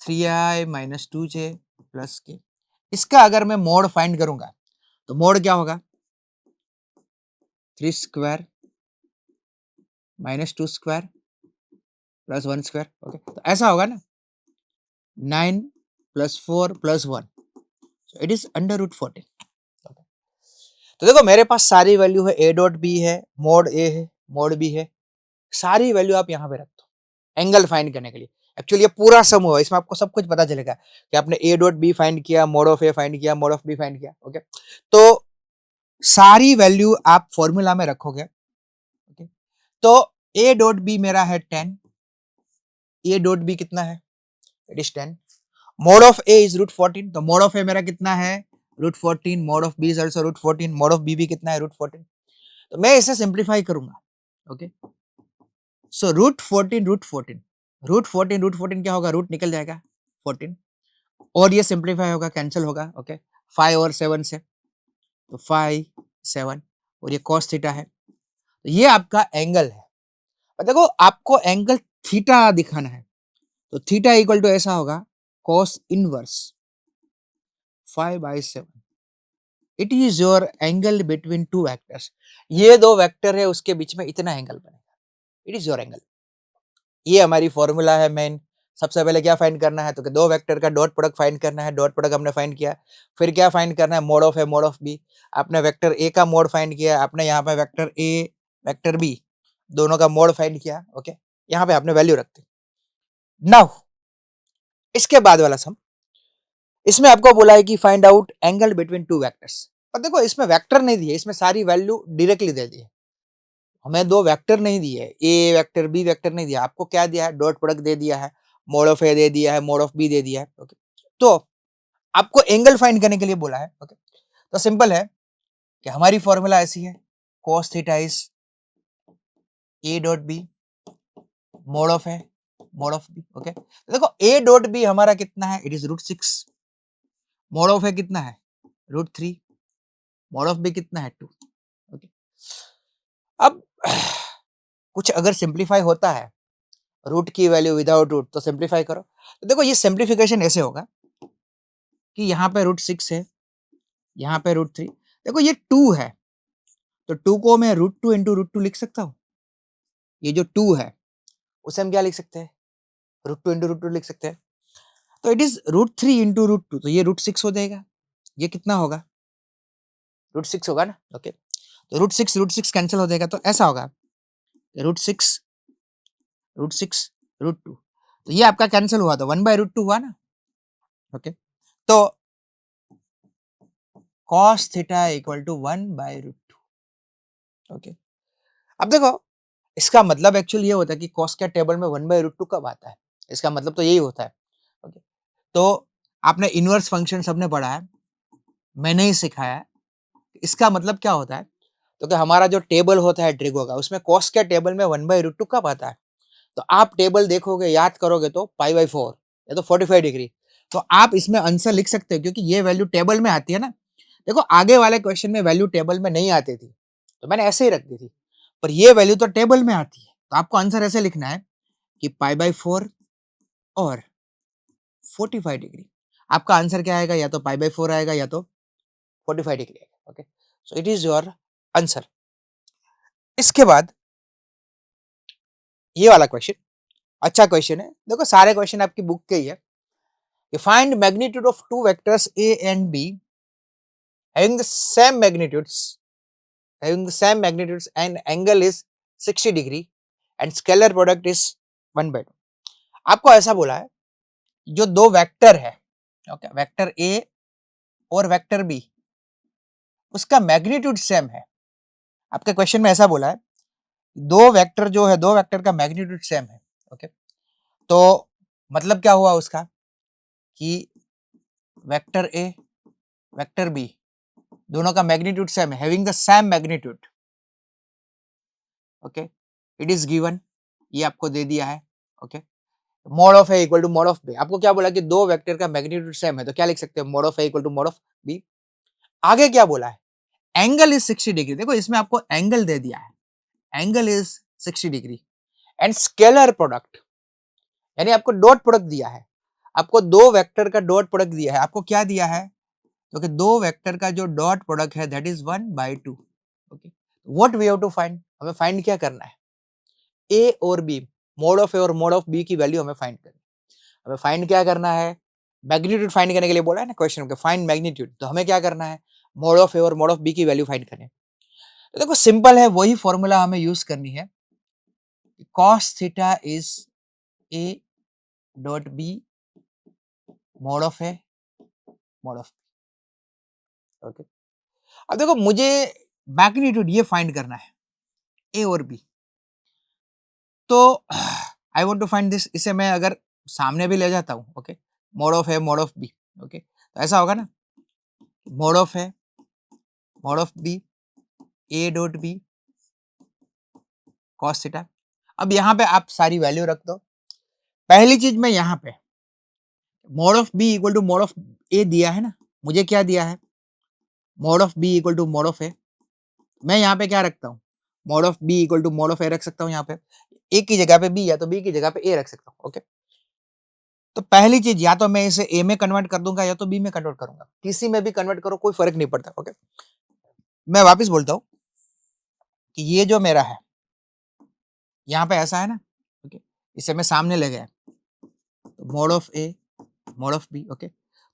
3i माइनस 2j प्लस के। इसका अगर मैं मोड फाइंड करूंगा तो मोड क्या होगा, 3 square minus 2 square plus 1 square. Okay, तो ऐसा होगा ना 9 plus 4 plus 1, so it is under root 14। तो देखो मेरे पास सारी वैल्यू है, a डॉट बी है, मोड a है, मोड b है, सारी वैल्यू आप यहाँ पे रख दो एंगल फाइंड करने के लिए। एक्चुअली ये पूरा सम हुआ, इसमें आपको सब कुछ पता चलेगा कि आपने a डॉट बी फाइंड किया, मोड ऑफ a फाइंड किया, मोड ऑफ b फाइंड किया। ओके, तो सारी वैल्यू आप फॉर्मूला में रखोगे। ओके, तो a डॉट बी मेरा है 10, a डॉट बी कितना है, it is 10। Mod of a is root 14, तो मोड ऑफ a मेरा कितना है, root 14। Mod of b is also root 14, mod of b भी कितना है, रूट 14। तो मैं इसे सिंप्लीफाई करूंगा। Okay, so root 14 root 14 root 14 root 14 क्या होगा, रूट निकल जाएगा 14 और ये सिंप्लीफाई होगा, कैंसिल होगा। ओके, 5 और 7 से, तो 5 7 और ये cos थीटा है, तो ये आपका एंगल है। और देखो आपको एंगल थीटा दिखाना है, तो थीटा इक्वल टू ऐसा होगा cos inverse 5/7। It is your angle between two vectors. ये दो वेक्टर है, उसके बीच में इतना एंगल बनेगा, इट इज योर एंगल। ये हमारी फॉर्मूला है मेन। सबसे पहले क्या फाइंड करना है, तो कि दो वेक्टर का डॉट प्रोडक्ट फाइंड करना है, डॉट प्रोडक्ट हमने फाइंड किया। फिर क्या फाइंड करना है, mod of A mod of B. आपने वेक्टर ए का मोड फाइंड किया, आपने यहाँ पे वेक्टर ए वेक्टर बी दोनों का मोड फाइंड किया। ओके, यहाँ पे आपने वैल्यू रखती। नाउ इसके बाद वाला सम, इसमें आपको बोला है कि find out angle between two vectors. पर देखो इसमें वेक्टर नहीं दिए, इसमें सारी वैल्यू डायरेक्टली दे दी है। हमें दो वेक्टर नहीं दिए, ए वेक्टर बी वेक्टर नहीं दिया, आपको क्या दिया है, डॉट प्रोडक्ट दे दिया है, मोड ऑफ ए दे दिया है, मोड ऑफ बी दे दिया है। ओके, तो आपको एंगल फाइंड करने के लिए बोला है। ओके, तो सिंपल है कि हमारी फॉर्मूला ऐसी है, cos theta is A dot B mod of A mod of B. Okay, तो देखो ए डॉट बी हमारा कितना है, it is root 6। Mode of ए कितना है, रूट 3। मोड ऑफ बी कितना है, 2। ओके, अब कुछ अगर सिंप्लीफाई होता है, रूट की वैल्यू विदाउट रूट, तो सिंप्लीफाई करो। तो देखो ये सिंप्लीफिकेशन ऐसे होगा कि यहाँ पे रूट 6 है, यहाँ पे रूट 3। देखो ये 2 है, तो 2 को मैं रूट 2 इंटू रूट 2 लिख सकता हूँ। ये जो 2 है उसे हम क्या लिख सकते हैं, रूट 2 इंटू रूट 2 लिख सकते हैं। तो it is root 3 into root 2, तो ये रूट 6 हो जाएगा। ये कितना होगा, रूट 6 होगा ना। ओके, तो रूट 6 कैंसिल हो जाएगा, तो ऐसा होगा रूट 6 रूट 2, तो ये आपका कैंसिल हुआ, तो 1/√2 हुआ ना। ओके, तो cos theta equal to 1/√2। Okay, अब देखो इसका मतलब एक्चुअली ये होता है कि cos के टेबल में 1/√2 कब आता है, इसका मतलब तो यही होता है। ओके, तो आपने इनवर्स फंक्शन सबने पढ़ा है, मैंने ही सिखाया है। इसका मतलब क्या होता है, तो कि हमारा जो टेबल होता है ट्रिगो का, उसमें cos के टेबल में 1/√2 कब आता है, तो आप टेबल देखोगे, याद करोगे तो π/4 या तो 45 डिग्री। तो आप इसमें आंसर लिख सकते हो, क्योंकि ये वैल्यू टेबल में आती है ना। देखो आगे वाले क्वेश्चन में वैल्यू टेबल में नहीं आती थी, तो मैंने ऐसे ही रख दी थी, पर ये वैल्यू तो टेबल में आती है, तो आपको आंसर ऐसे लिखना है कि π/4 और 45 डिग्री। आपका आंसर क्या आएगा, या तो π/4 आएगा या तो 45 डिग्री आएगा। Okay, so it is your answer. इसके बाद ये वाला क्वेश्चन अच्छा क्वेश्चन है। देखो सारे क्वेश्चन आपकी बुक के ही है। Find magnitude of two vectors A and B having the same magnitudes and angle is 60 degree and scalar product is 1/2। आपको ऐसा बोला है जो दो वेक्टर है, ओके, वेक्टर ए और वेक्टर बी, उसका मैग्नीट्यूड सेम है। आपके क्वेश्चन में ऐसा बोला है दो वेक्टर जो है, दो वेक्टर का मैग्नीट्यूड सेम है, ओके। तो मतलब क्या हुआ उसका कि वेक्टर ए वेक्टर बी दोनों का मैग्नीट्यूड सेम है, having the same magnitude, okay, it is given, ये आपको दे दिया है, okay. Mod of A equal to mod of B, आपको क्या बोला कि दो वेक्टर का मैग्नीट्यूड सेम है, तो क्या लिख सकते हैं, mod of A equal to mod of B. आगे क्या बोला है, एंगल इज 60 डिग्री, देखो इसमें आपको एंगल दे दिया है, angle is 60 degree and scalar product, यानी आपको डॉट प्रोडक्ट दिया है, आपको दो वेक्टर का डॉट प्रोडक्ट दिया है, आपको क्या दिया है, तो कि दो वेक्टर का जो डॉट प्रोडक्ट है that is 1/2, okay. What we have to find, हमें फाइंड क्या करना है, ए और बी, मोड ऑफ ए और मोड ऑफ बी की वैल्यू हमें फाइंड करनी है। हमें फाइंड क्या करना है, मैग्नीट्यूड फाइंड करने के लिए बोला है ना क्वेश्चन में, फाइंड मैग्नीट्यूड, तो हमें क्या करना है, मोड ऑफ ए और मोड ऑफ बी की वैल्यू फाइंड करनी है। तो देखो सिंपल है, वही फॉर्मूला हमें यूज करनी है, cos theta is A dot B mod of A mod of B, okay. अब देखो मुझे मैग्नीट्यूड ये फाइंड करना है ए और बी, तो I want to find this, इसे मैं अगर सामने भी ले जाता हूँ, okay, mod of A mod of B, okay, तो ऐसा होगा ना, mod of A mod of B A dot B cos theta. अब यहाँ पे आप सारी वैल्यू रख दो। पहली चीज मैं यहाँ पे mode of B equal to mod of ए दिया है ना, मुझे क्या दिया है, mod of B equal to mod of ए, मैं यहाँ पे क्या रखता हूँ, mode of B equal to mod of ए रख सकता हूँ, यहाँ पे ए की जगह पे बी या तो बी की जगह पे ए रख सकता हूँ, ओके। तो पहली चीज या तो मैं इसे ए में कन्वर्ट कर दूंगा या तो बी में कन्वर्ट करूंगा, किसी में भी कन्वर्ट करो कोई फर्क नहीं पड़ता, ओके। मैं वापस बोलता हूँ कि ये जो मेरा है यहाँ पे ऐसा है ना, ओके, इसे मैं सामने ले गया, तो mod of A mod of B, okay,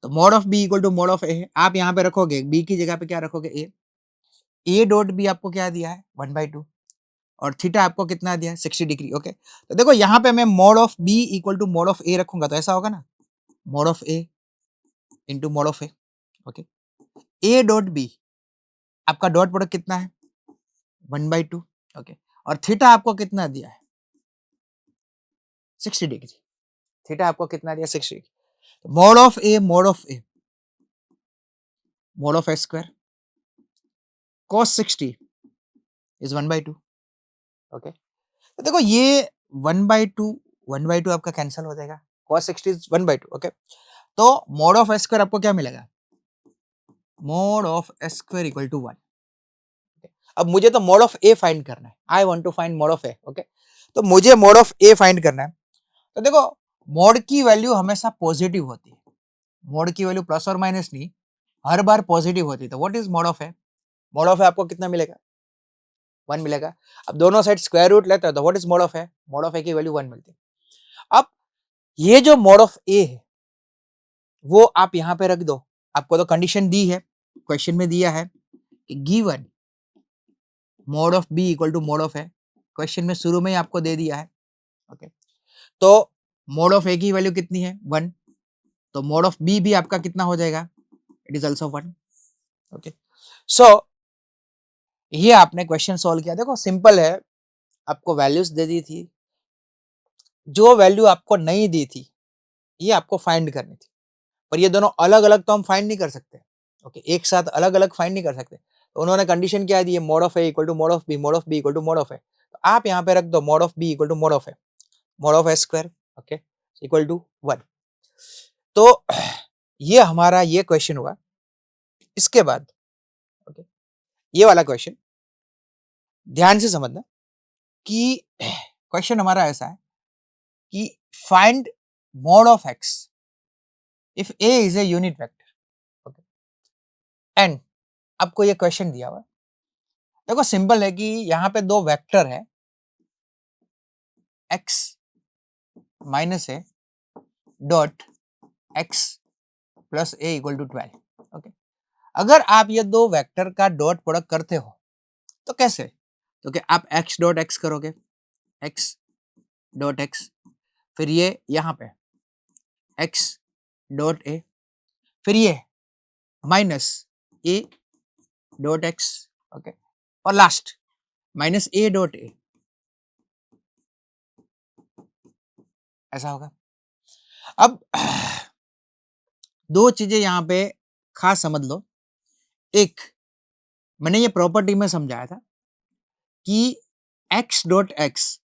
तो mod of B equal to mod of ए, आप यहाँ पे रखोगे बी की जगह पे क्या रखोगे, ए डॉट बी आपको क्या दिया है 1/2 और थीटा आपको कितना दिया है 60 डिग्री, ओके। तो देखो यहाँ पे मैं mode of B equal to mod of ए रखूंगा, तो ऐसा होगा ना, mod of A into mode of A, okay. A dot B आपका डॉट प्रोडक्ट कितना है 1/2, ओके, और थीटा आपको कितना दिया है 60 डिग्री, थीटा आपको कितना दिया 60 degree, mode of A mod of A mod of A square cos 60 is 1/2, okay. तो देखो ये 1/2 आपका कैंसिल हो जाएगा, cos 60 इज 1/2, ओके। तो मोड ऑफ स्क्वायर आपको क्या मिलेगा, mod of square equal to 1। अब मुझे तो मोड ऑफ ए फाइंड करना है, I want to find mod of A, okay. तो मुझे मोड ऑफ ए फाइंड करना है, तो देखो मोड की वैल्यू हमेशा पॉजिटिव होती है, मोड की वैल्यू प्लस और माइनस नहीं, हर बार पॉजिटिव होती है। तो what is mode of A, mod of ए आपको कितना मिलेगा 1 मिलेगा। अब दोनों साइड स्क्वायर रूट लेते हैं तो what is mode of A, mod of ए की वैल्यू 1 मिलती है। अब ये जो मोड ऑफ ए है वो आप यहाँ पे रख दो, आपको तो कंडीशन दी है, क्वेश्चन में दिया है कि given mod of B equal to mod of A, question में शुरू में ही आपको दे दिया है, ओके। तो मोड ऑफ ए की वैल्यू कितनी है 1, तो मोड ऑफ बी भी आपका कितना हो जाएगा, इट इज ऑल्सो 1, ओके। सो ये आपने क्वेश्चन सॉल्व किया, देखो सिंपल है, आपको वैल्यूज दे दी थी, जो वैल्यू आपको नहीं दी थी ये आपको फाइंड करनी थी, पर ये दोनों अलग अलग तो हम फाइंड नहीं कर सकते, ओके, एक साथ अलग अलग फाइंड नहीं कर सकते। तो उन्होंने कंडीशन क्या दी है, mod of A equal to mod of B, mod of B equal to mod of ए, तो आप यहाँ पे रख दो mode of B equal to mod of A, mod of A square, okay, equal to 1। तो ये हमारा ये क्वेश्चन हुआ। इसके बाद ओके, ये वाला क्वेश्चन ध्यान से समझना कि क्वेश्चन हमारा ऐसा है कि find mod of x if A is a unit vector, okay, and आपको ये क्वेश्चन दिया हुआ है। देखो सिंपल है कि यहाँ पे दो वेक्टर है x minus A dot x plus A equal to 12, okay. अगर आप ये दो वेक्टर का डॉट प्रोडक्ट करते हो तो कैसे, तो कि आप x डॉट x करोगे, x डॉट एक्स, फिर ये यहाँ पे एक्स डॉट ए, फिर ये minus A dot x, okay, और last minus A dot A, ऐसा होगा। अब दो चीजें यहाँ पे खास समझ लो। एक, मैंने ये प्रॉपर्टी में समझाया था कि x डॉट एक्स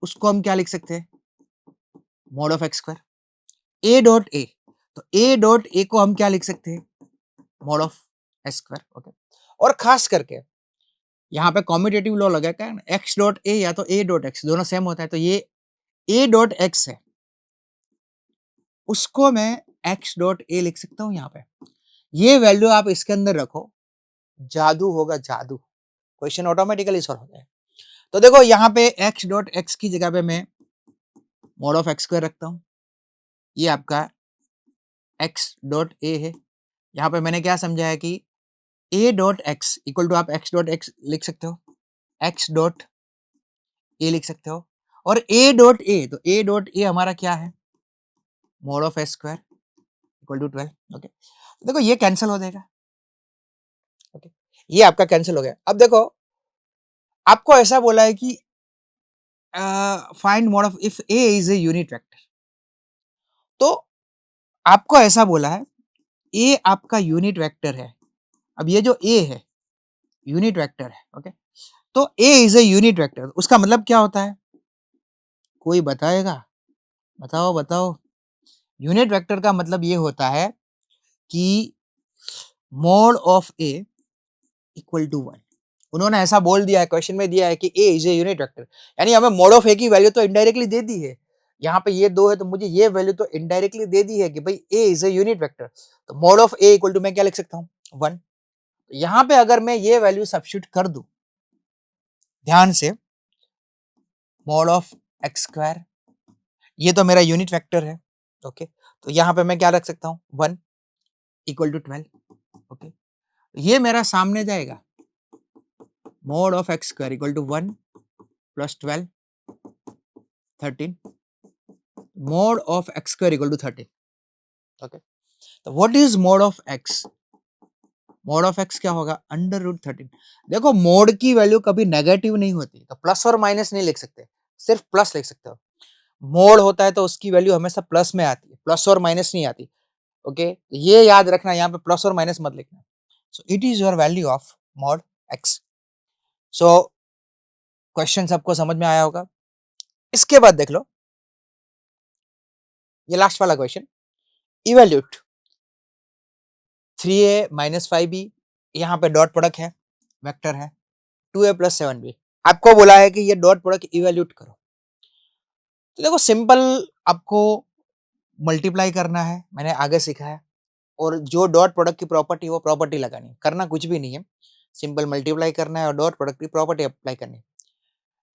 उसको हम क्या लिख सकते हैं, mod of X square. a dot A, तो a डॉट ए को हम क्या लिख सकते हैं, mod of X square, okay. और खास करके यहाँ पे कॉम्यूटेटिव लॉ लगा क्या, x डॉट ए या तो a डॉट एक्स दोनों सेम होता है, तो ये a डॉट एक्स है, उसको मैं x डॉट ए लिख सकता हूँ यहाँ पे। ये वैल्यू आप इसके अंदर रखो, जादू होगा जादू, क्वेश्चन ऑटोमेटिकली सॉल्व हो जाएगा। तो देखो यहाँ पे x डॉट एक्स की जगह पे मैं मॉड ऑफ एक्स स्क्वायर रखता हूँ, ये आपका x डॉट ए है। यहाँ पे मैंने क्या समझा है कि a dot X equal to आप x डॉट एक्स लिख सकते हो, x डॉट ए लिख सकते हो, और a डॉट ए, तो a डॉट ए हमारा क्या है, mod of X square equal to 12, okay. देखो ये कैंसिल हो जाएगा, ओके, ये आपका कैंसिल हो गया। अब देखो आपको ऐसा बोला है कि find mod of if a is a unit vector, तो आपको ऐसा बोला है a आपका यूनिट वेक्टर है। अब ये जो a है यूनिट वेक्टर है, ओके, तो a is a unit vector, उसका मतलब क्या होता है, कोई बताएगा, बताओ बताओ। यूनिट वेक्टर का मतलब ये होता है कि mod of a equal to 1। उन्होंने ऐसा बोल दिया है, क्वेश्चन में दिया है कि a is a unit vector, यानी हमें मॉड ऑफ a की वैल्यू तो इनडायरेक्टली दे दी है। यहाँ पे ये दो है तो मुझे ये वैल्यू तो इनडायरेक्टली दे दी है कि भाई a is a unit vector, तो mod of a equal to मैं क्या लिख सकता हूँ, 1। यहाँ पे अगर मैं ये वैल्यू सब्स्टिट्यूट कर दूं ध्यान से, मॉड ऑफ एक्स स्क्वायर, ये तो मेरा यूनिट वेक्टर है, ओके, तो यहाँ पे मैं क्या रख सकता हूँ, 1 इक्वल टू 12, ओके, ये मेरा सामने जाएगा, mod of X square equal to 1 plus 12 13, mod of X square equal to 13, okay. तो what is mod of x, mod of x क्या होगा, अंडर रूट 13। देखो मॉड की वैल्यू कभी नेगेटिव नहीं होती, तो प्लस और माइनस नहीं लिख सकते, सिर्फ प्लस लिख सकते हो। मोड होता है तो उसकी वैल्यू हमेशा प्लस में आती है, प्लस और माइनस नहीं आती, ओके। ये याद रखना, यहाँ पे प्लस और माइनस मत लिखना। सो it is your value of mod x. So question सबको समझ में आया होगा। इसके बाद देख लो ये लास्ट वाला question, evaluate 3a minus 5b, यहाँ पे डॉट प्रोडक्ट है, वेक्टर है, 2a प्लस 7b, आपको बोला है कि ये डॉट प्रोडक्ट इवेल्यूट करो। तो देखो सिंपल, आपको मल्टीप्लाई करना है, मैंने आगे सीखा है, और जो डॉट प्रोडक्ट की प्रॉपर्टी वो प्रॉपर्टी लगानी है, करना कुछ भी नहीं है, सिंपल मल्टीप्लाई करना है और डॉट प्रोडक्ट की प्रॉपर्टी अप्लाई करनी है।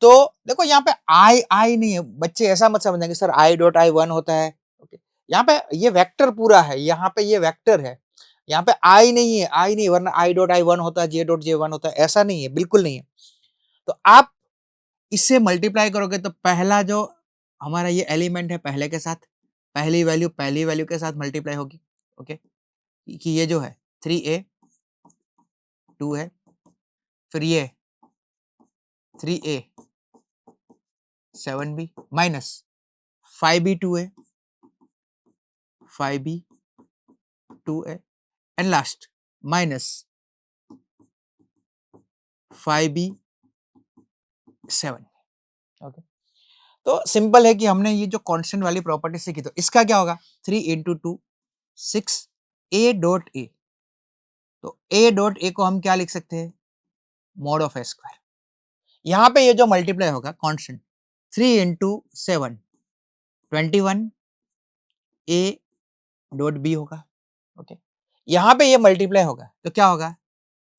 तो देखो यहाँ पे आई आई नहीं है, बच्चे ऐसा मत समझेंगे सर आई डॉट आई 1 होता है, ओके, यहाँ पे ये वेक्टर पूरा है, यहाँ पे ये वेक्टर है, यहाँ पे आई नहीं है, आई नहीं, वरना आई डॉट आई 1 होता है, जे डॉट जे 1 होता है, ऐसा नहीं है, बिल्कुल नहीं है। तो आप इससे मल्टीप्लाई करोगे तो पहला जो हमारा ये एलिमेंट है पहले के साथ, पहली वैल्यू के साथ मल्टीप्लाई होगी, ओके, कि ये जो है 3a 2 है, फिर ये 3a 7b minus 5b 2a 5b 2a and last minus 5b 7, okay. तो सिंपल है कि हमने ये जो कांस्टेंट वाली प्रॉपर्टी सीखी, तो इसका क्या होगा, 3 इंटू 2 6 a डॉट ए, तो a डॉट ए को हम क्या लिख सकते हैं, मॉड ऑफ ए स्क्वायर। यहाँ पे ये जो मल्टीप्लाई होगा constant 3 into 7 21 a dot B होगा, ओके। यहाँ पे ये मल्टीप्लाई होगा तो क्या होगा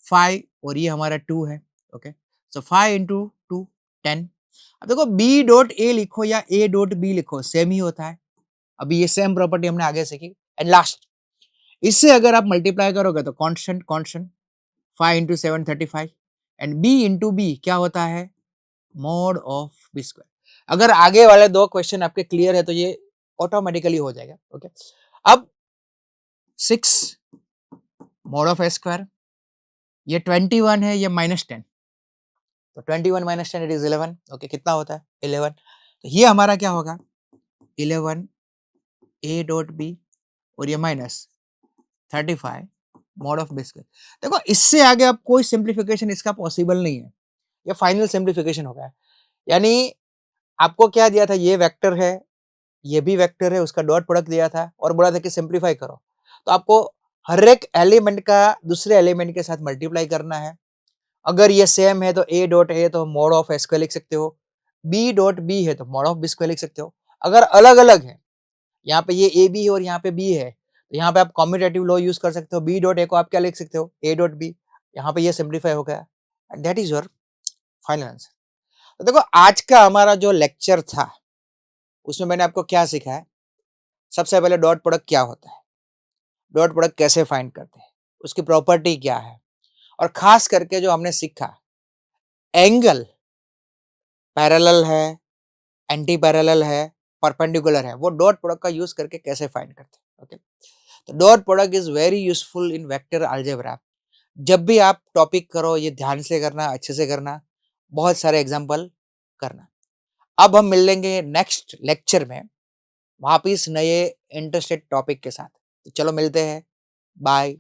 5 और ये हमारा 2 है, ओके, सो 5 इंटू 2 10। अब देखो b डॉट ए लिखो या a डॉट बी लिखो सेम ही होता है, अभी ये सेम प्रॉपर्टी हमने आगे सीखी। एंड लास्ट इससे अगर आप मल्टीप्लाई करोगे तो constant constant 5 into 7 35 and b into B क्या होता है, मॉड ऑफ बी स्क्वायर। अगर आगे वाले 2 क्वेश्चन आपके क्लियर है तो ये ऑटोमेटिकली हो जाएगा। ओके, अब 6 mod ऑफ a स्क्वायर, ये 21 है, ये -10, तो 21 - 10 इट इज 11। ओके, कितना होता है 11, तो ये हमारा क्या होगा 11 a डॉट b और ये -35 mod ऑफ b स्क्वायर। देखो इससे आगे अब कोई सिंप्लीफिकेशन इसका पॉसिबल नहीं है, ये फाइनल सिंप्लीफिकेशन हो गया। यानी आपको क्या दिया था, ये वेक्टर है, ये भी वेक्टर है, उसका डॉट प्रोडक्ट दिया था और बोला था कि सिंप्लीफाई करो, तो आपको हर एक एलिमेंट का दूसरे एलिमेंट के साथ मल्टीप्लाई करना है। अगर ये सेम है तो a डॉट a तो mod ऑफ a स्क्वायर लिख सकते हो, b डॉट b है तो mod ऑफ b स्क्वायर लिख सकते हो। अगर अलग अलग है, यहाँ पे ये a b है और यहाँ पे b है, तो यहाँ पे आप कॉम्यूटेटिव लॉ यूज कर सकते हो, b डॉट a को आप क्या लिख सकते हो a डॉट b, यहाँ पे ये सिंप्लीफाई हो गया and that is your final answer. तो देखो आज का हमारा जो लेक्चर था उसमें मैंने आपको क्या सिखाया, सबसे पहले डॉट प्रोडक्ट क्या होता है, डॉट प्रोडक्ट कैसे फाइंड करते हैं, उसकी प्रॉपर्टी क्या है, और खास करके जो हमने सीखा एंगल पैरेलल है, एंटी पैरेलल है, परपेंडिकुलर है, वो डॉट प्रोडक्ट का यूज करके कैसे फाइंड करते हैं। ओके, तो dot product is very useful in vector algebra. जब भी आप टॉपिक करो ये ध्यान से करना, अच्छे से करना, बहुत सारे एग्जांपल करना। अब हम मिल लेंगे नेक्स्ट लेक्चर में वापिस नए इंटरेस्टेड टॉपिक के साथ। तो चलो मिलते हैं, बाय।